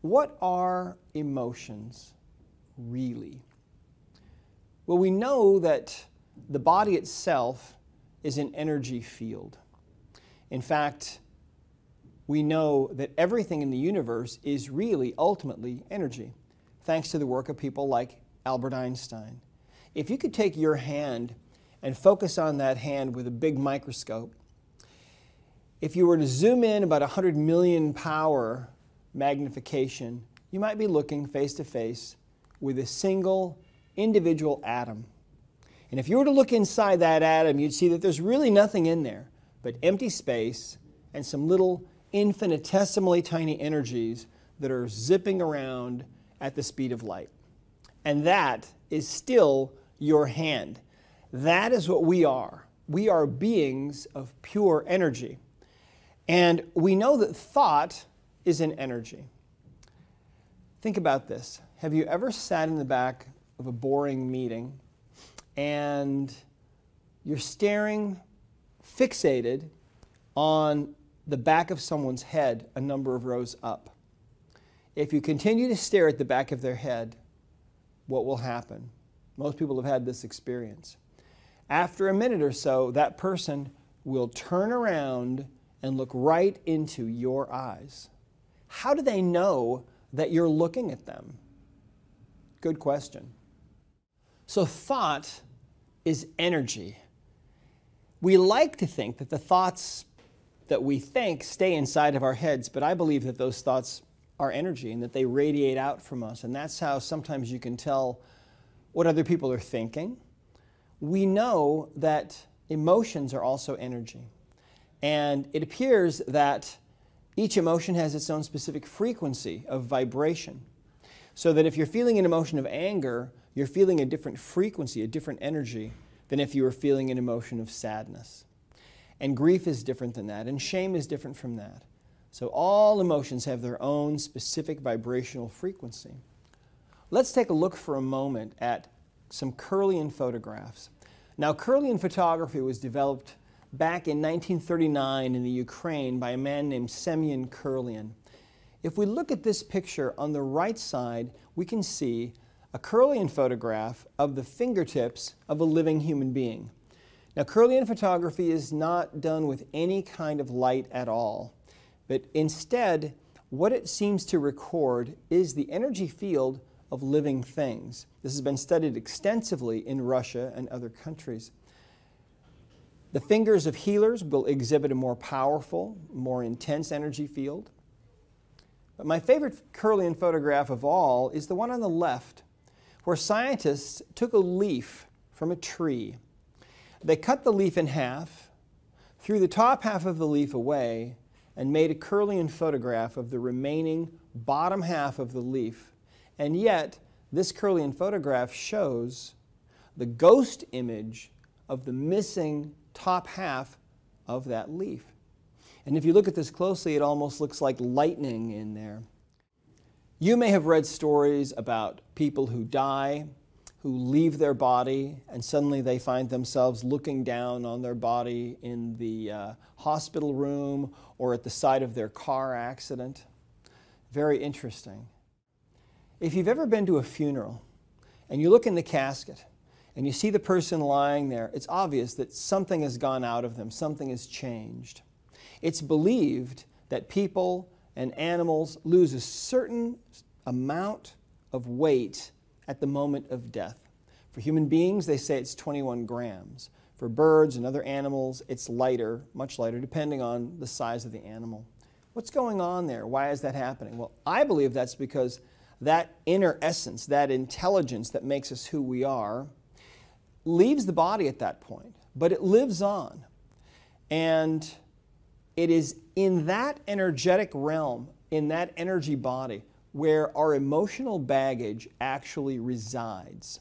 What are emotions really? Well, we know that the body itself is an energy field. In fact, we know that everything in the universe is really ultimately energy, thanks to the work of people like Albert Einstein. If you could take your hand and focus on that hand with a big microscope, if you were to zoom in about 100 million power magnification, you might be looking face to face with a single individual atom. And if you were to look inside that atom, you'd see that there's really nothing in there but empty space and some little infinitesimally tiny energies that are zipping around at the speed of light. And that is still your hand. That is what we are. We are beings of pure energy. And we know that thought is an energy. Think about this. Have you ever sat in the back of a boring meeting and you're staring, fixated on the back of someone's head a number of rows up? If you continue to stare at the back of their head, what will happen? Most people have had this experience. After a minute or so, that person will turn around and look right into your eyes. How do they know that you're looking at them? Good question. So thought is energy. We like to think that the thoughts that we think stay inside of our heads, but I believe that those thoughts are energy and that they radiate out from us, and that's how sometimes you can tell what other people are thinking. We know that emotions are also energy, and it appears that each emotion has its own specific frequency of vibration. So that if you're feeling an emotion of anger, you're feeling a different frequency, a different energy, than if you were feeling an emotion of sadness. And grief is different than that, and shame is different from that. So all emotions have their own specific vibrational frequency. Let's take a look for a moment at some Kirlian photographs. Now, Kirlian photography was developed back in 1939 in the Ukraine by a man named Semyon Kirlian. If we look at this picture on the right side, we can see a Kirlian photograph of the fingertips of a living human being. Now, Kirlian photography is not done with any kind of light at all, but instead, what it seems to record is the energy field of living things. This has been studied extensively in Russia and other countries. The fingers of healers will exhibit a more powerful, more intense energy field. But my favorite Kirlian photograph of all is the one on the left, where scientists took a leaf from a tree. They cut the leaf in half, threw the top half of the leaf away, and made a Kirlian photograph of the remaining bottom half of the leaf. And yet, this Kirlian photograph shows the ghost image of the missing top half of that leaf. And if you look at this closely, it almost looks like lightning in there. You may have read stories about people who die, who leave their body, and suddenly they find themselves looking down on their body in the hospital room or at the site of their car accident. Very interesting. If you've ever been to a funeral and you look in the casket and you see the person lying there, it's obvious that something has gone out of them, something has changed. It's believed that people and animals lose a certain amount of weight at the moment of death. For human beings, they say it's 21 grams. For birds and other animals, it's lighter, much lighter, depending on the size of the animal. What's going on there? Why is that happening? Well, I believe that's because that inner essence, that intelligence that makes us who we are, leaves the body at that point, but it lives on. And it is in that energetic realm, in that energy body, where our emotional baggage actually resides.